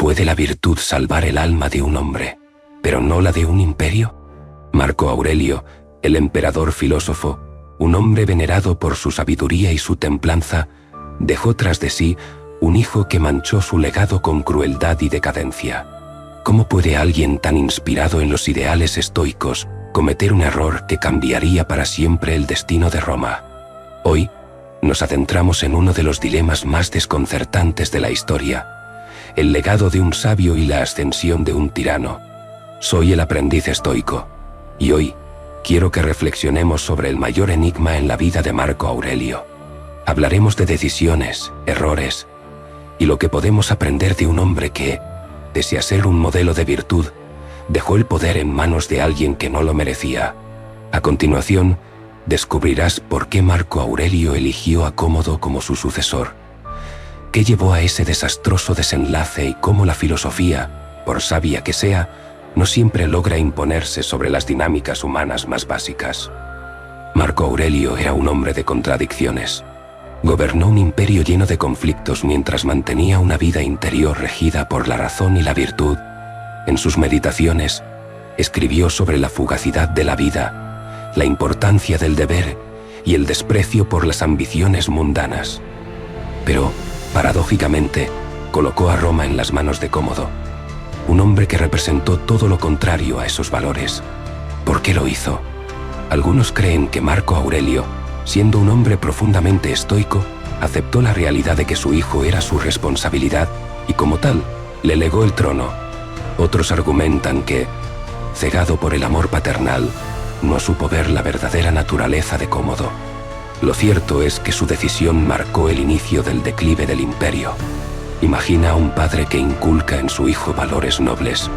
¿Puede la virtud salvar el alma de un hombre, pero no la de un imperio? Marco Aurelio, el emperador filósofo, un hombre venerado por su sabiduría y su templanza, dejó tras de sí un hijo que manchó su legado con crueldad y decadencia. ¿Cómo puede alguien tan inspirado en los ideales estoicos cometer un error que cambiaría para siempre el destino de Roma? Hoy nos adentramos en uno de los dilemas más desconcertantes de la historia: el legado de un sabio y la ascensión de un tirano. Soy el aprendiz estoico, y hoy quiero que reflexionemos sobre el mayor enigma en la vida de Marco Aurelio. Hablaremos de decisiones, errores, y lo que podemos aprender de un hombre que, pese a ser un modelo de virtud, dejó el poder en manos de alguien que no lo merecía. A continuación, descubrirás por qué Marco Aurelio eligió a Cómodo como su sucesor, qué llevó a ese desastroso desenlace y cómo la filosofía, por sabia que sea, no siempre logra imponerse sobre las dinámicas humanas más básicas. Marco Aurelio era un hombre de contradicciones. Gobernó un imperio lleno de conflictos mientras mantenía una vida interior regida por la razón y la virtud. En sus meditaciones, escribió sobre la fugacidad de la vida, la importancia del deber y el desprecio por las ambiciones mundanas. Pero, paradójicamente, colocó a Roma en las manos de Cómodo, un hombre que representó todo lo contrario a esos valores. ¿Por qué lo hizo? Algunos creen que Marco Aurelio, siendo un hombre profundamente estoico, aceptó la realidad de que su hijo era su responsabilidad y como tal, le legó el trono. Otros argumentan que, cegado por el amor paternal, no supo ver la verdadera naturaleza de Cómodo. Lo cierto es que su decisión marcó el inicio del declive del imperio. Imagina a un padre que inculca en su hijo valores nobles,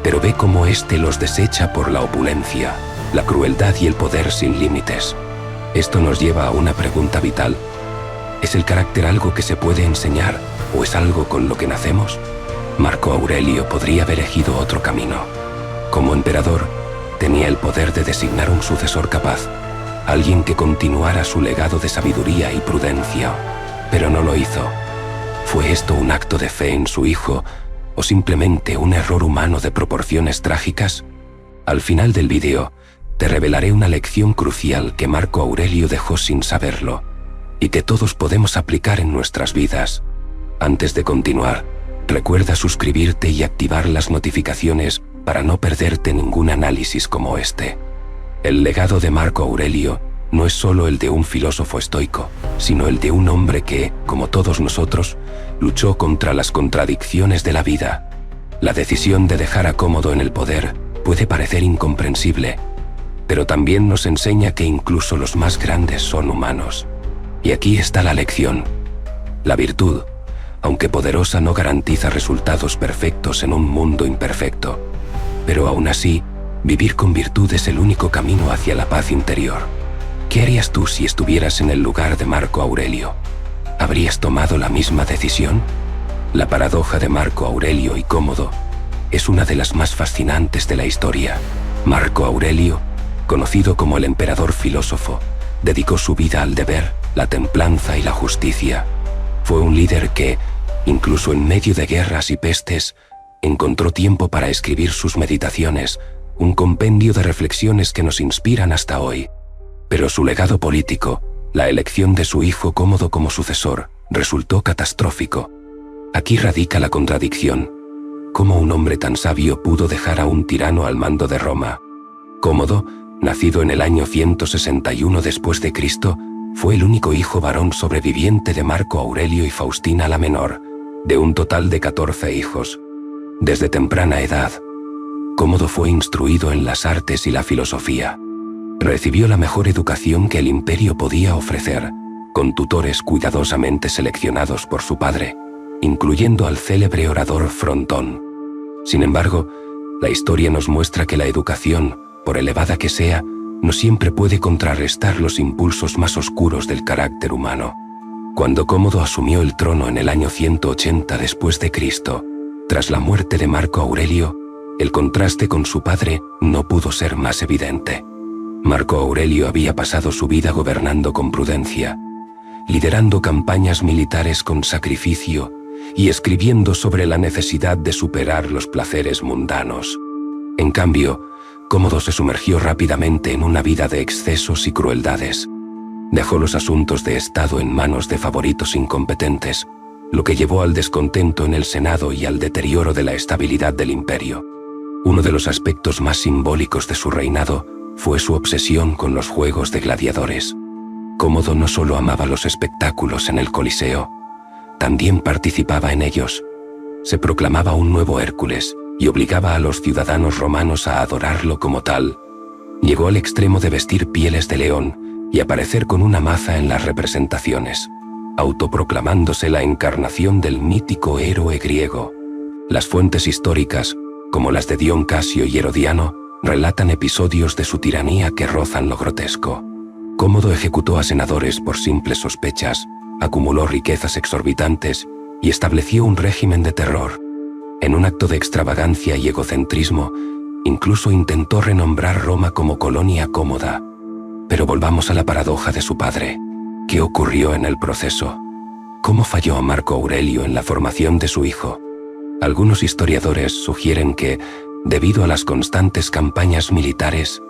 pero ve cómo éste los desecha por la opulencia, la crueldad y el poder sin límites. Esto nos lleva a una pregunta vital. ¿Es el carácter algo que se puede enseñar o es algo con lo que nacemos? Marco Aurelio podría haber elegido otro camino. Como emperador, tenía el poder de designar un sucesor capaz, alguien que continuara su legado de sabiduría y prudencia, pero no lo hizo. ¿Fue esto un acto de fe en su hijo o simplemente un error humano de proporciones trágicas? Al final del vídeo, te revelaré una lección crucial que Marco Aurelio dejó sin saberlo y que todos podemos aplicar en nuestras vidas. Antes de continuar, recuerda suscribirte y activar las notificaciones para no perderte ningún análisis como este. El legado de Marco Aurelio no es solo el de un filósofo estoico, sino el de un hombre que, como todos nosotros, luchó contra las contradicciones de la vida. La decisión de dejar a Cómodo en el poder puede parecer incomprensible, pero también nos enseña que incluso los más grandes son humanos. Y aquí está la lección. La virtud, aunque poderosa, no garantiza resultados perfectos en un mundo imperfecto. Pero aún así, vivir con virtud es el único camino hacia la paz interior. ¿Qué harías tú si estuvieras en el lugar de Marco Aurelio? ¿Habrías tomado la misma decisión? La paradoja de Marco Aurelio y Cómodo es una de las más fascinantes de la historia. Marco Aurelio, conocido como el emperador filósofo, dedicó su vida al deber, la templanza y la justicia. Fue un líder que, incluso en medio de guerras y pestes, encontró tiempo para escribir sus meditaciones, un compendio de reflexiones que nos inspiran hasta hoy. Pero su legado político, la elección de su hijo Cómodo como sucesor, resultó catastrófico. Aquí radica la contradicción. ¿Cómo un hombre tan sabio pudo dejar a un tirano al mando de Roma? Cómodo, nacido en el año 161 después de Cristo, fue el único hijo varón sobreviviente de Marco Aurelio y Faustina la Menor, de un total de 14 hijos. Desde temprana edad, Cómodo fue instruido en las artes y la filosofía. Recibió la mejor educación que el imperio podía ofrecer, con tutores cuidadosamente seleccionados por su padre, incluyendo al célebre orador Frontón. Sin embargo, la historia nos muestra que la educación, por elevada que sea, no siempre puede contrarrestar los impulsos más oscuros del carácter humano. Cuando Cómodo asumió el trono en el año 180 después de Cristo, tras la muerte de Marco Aurelio, el contraste con su padre no pudo ser más evidente. Marco Aurelio había pasado su vida gobernando con prudencia, liderando campañas militares con sacrificio y escribiendo sobre la necesidad de superar los placeres mundanos. En cambio, Cómodo se sumergió rápidamente en una vida de excesos y crueldades. Dejó los asuntos de Estado en manos de favoritos incompetentes, lo que llevó al descontento en el Senado y al deterioro de la estabilidad del imperio. Uno de los aspectos más simbólicos de su reinado fue su obsesión con los juegos de gladiadores. Cómodo no solo amaba los espectáculos en el Coliseo, también participaba en ellos. Se proclamaba un nuevo Hércules y obligaba a los ciudadanos romanos a adorarlo como tal. Llegó al extremo de vestir pieles de león y aparecer con una maza en las representaciones, autoproclamándose la encarnación del mítico héroe griego. Las fuentes históricas, como las de Dion Casio y Herodiano, relatan episodios de su tiranía que rozan lo grotesco. Cómodo ejecutó a senadores por simples sospechas, acumuló riquezas exorbitantes y estableció un régimen de terror. En un acto de extravagancia y egocentrismo, incluso intentó renombrar Roma como colonia cómoda. Pero volvamos a la paradoja de su padre. ¿Qué ocurrió en el proceso? ¿Cómo falló Marco Aurelio en la formación de su hijo? Algunos historiadores sugieren que, debido a las constantes campañas militares,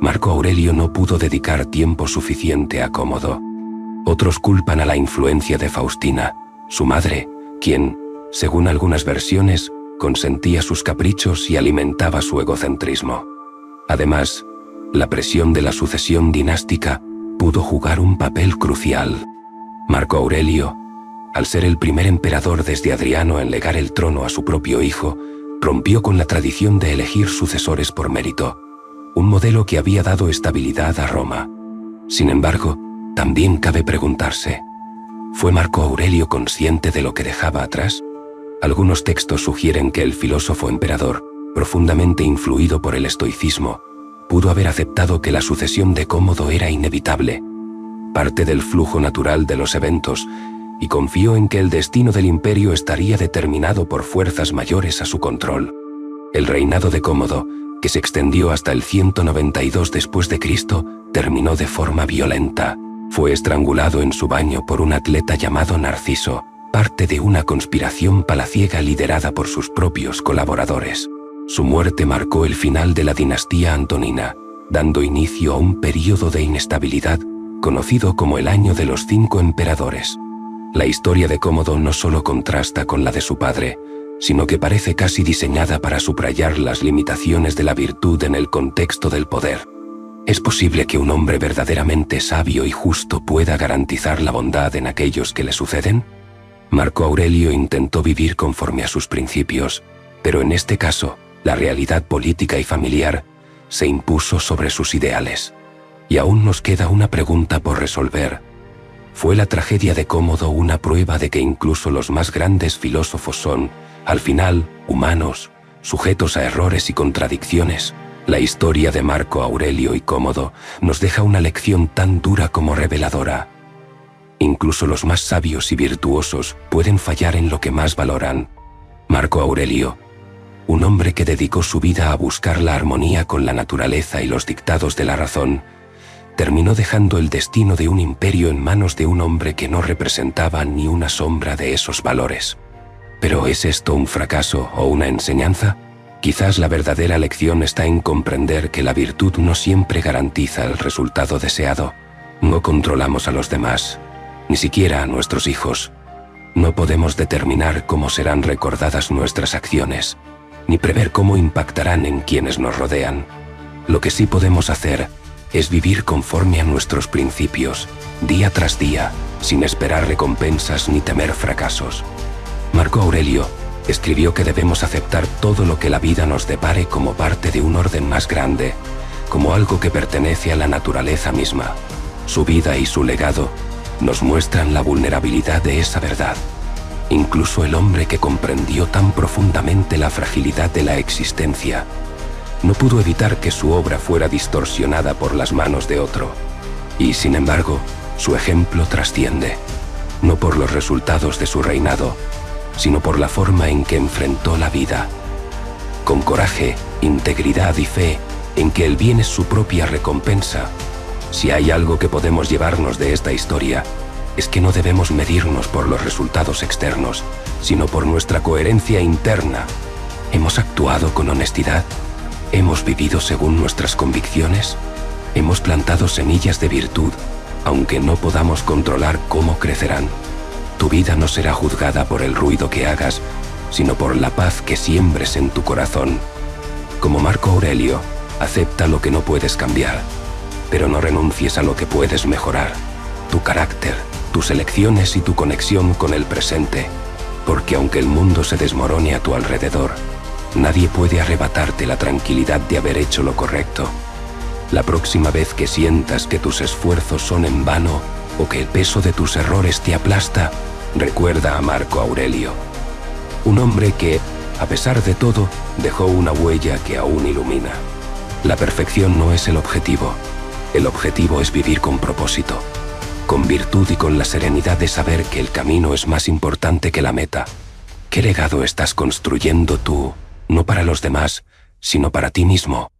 Marco Aurelio no pudo dedicar tiempo suficiente a Cómodo. Otros culpan a la influencia de Faustina, su madre, quien, según algunas versiones, consentía sus caprichos y alimentaba su egocentrismo. Además, la presión de la sucesión dinástica pudo jugar un papel crucial. Marco Aurelio, al ser el primer emperador desde Adriano en legar el trono a su propio hijo, rompió con la tradición de elegir sucesores por mérito, un modelo que había dado estabilidad a Roma. Sin embargo, también cabe preguntarse, ¿fue Marco Aurelio consciente de lo que dejaba atrás? Algunos textos sugieren que el filósofo emperador, profundamente influido por el estoicismo, pudo haber aceptado que la sucesión de Cómodo era inevitable, parte del flujo natural de los eventos, y confió en que el destino del imperio estaría determinado por fuerzas mayores a su control. El reinado de Cómodo, que se extendió hasta el 192 después de Cristo, terminó de forma violenta. Fue estrangulado en su baño por un atleta llamado Narciso, parte de una conspiración palaciega liderada por sus propios colaboradores. Su muerte marcó el final de la dinastía antonina, dando inicio a un período de inestabilidad conocido como el Año de los 5 Emperadores. La historia de Cómodo no solo contrasta con la de su padre, sino que parece casi diseñada para subrayar las limitaciones de la virtud en el contexto del poder. ¿Es posible que un hombre verdaderamente sabio y justo pueda garantizar la bondad en aquellos que le suceden? Marco Aurelio intentó vivir conforme a sus principios, pero en este caso, la realidad política y familiar se impuso sobre sus ideales. Y aún nos queda una pregunta por resolver. ¿Fue la tragedia de Cómodo una prueba de que incluso los más grandes filósofos son, al final, humanos, sujetos a errores y contradicciones? La historia de Marco Aurelio y Cómodo nos deja una lección tan dura como reveladora. Incluso los más sabios y virtuosos pueden fallar en lo que más valoran. Marco Aurelio, un hombre que dedicó su vida a buscar la armonía con la naturaleza y los dictados de la razón, terminó dejando el destino de un imperio en manos de un hombre que no representaba ni una sombra de esos valores. ¿Pero es esto un fracaso o una enseñanza? Quizás la verdadera lección está en comprender que la virtud no siempre garantiza el resultado deseado. No controlamos a los demás, ni siquiera a nuestros hijos. No podemos determinar cómo serán recordadas nuestras acciones, ni prever cómo impactarán en quienes nos rodean. Lo que sí podemos hacer es vivir conforme a nuestros principios, día tras día, sin esperar recompensas ni temer fracasos. Marco Aurelio escribió que debemos aceptar todo lo que la vida nos depare como parte de un orden más grande, como algo que pertenece a la naturaleza misma. Su vida y su legado nos muestran la vulnerabilidad de esa verdad. Incluso el hombre que comprendió tan profundamente la fragilidad de la existencia no pudo evitar que su obra fuera distorsionada por las manos de otro. Y, sin embargo, su ejemplo trasciende, no por los resultados de su reinado, sino por la forma en que enfrentó la vida. Con coraje, integridad y fe en que el bien es su propia recompensa. Si hay algo que podemos llevarnos de esta historia, es que no debemos medirnos por los resultados externos, sino por nuestra coherencia interna. ¿Hemos actuado con honestidad? ¿Hemos vivido según nuestras convicciones? ¿Hemos plantado semillas de virtud, aunque no podamos controlar cómo crecerán? Tu vida no será juzgada por el ruido que hagas, sino por la paz que siembres en tu corazón. Como Marco Aurelio, acepta lo que no puedes cambiar, pero no renuncies a lo que puedes mejorar: tu carácter, tus elecciones y tu conexión con el presente, porque aunque el mundo se desmorone a tu alrededor, nadie puede arrebatarte la tranquilidad de haber hecho lo correcto. La próxima vez que sientas que tus esfuerzos son en vano o que el peso de tus errores te aplasta, recuerda a Marco Aurelio, un hombre que, a pesar de todo, dejó una huella que aún ilumina. La perfección no es el objetivo es vivir con propósito, con virtud y con la serenidad de saber que el camino es más importante que la meta. ¿Qué legado estás construyendo tú, no para los demás, sino para ti mismo?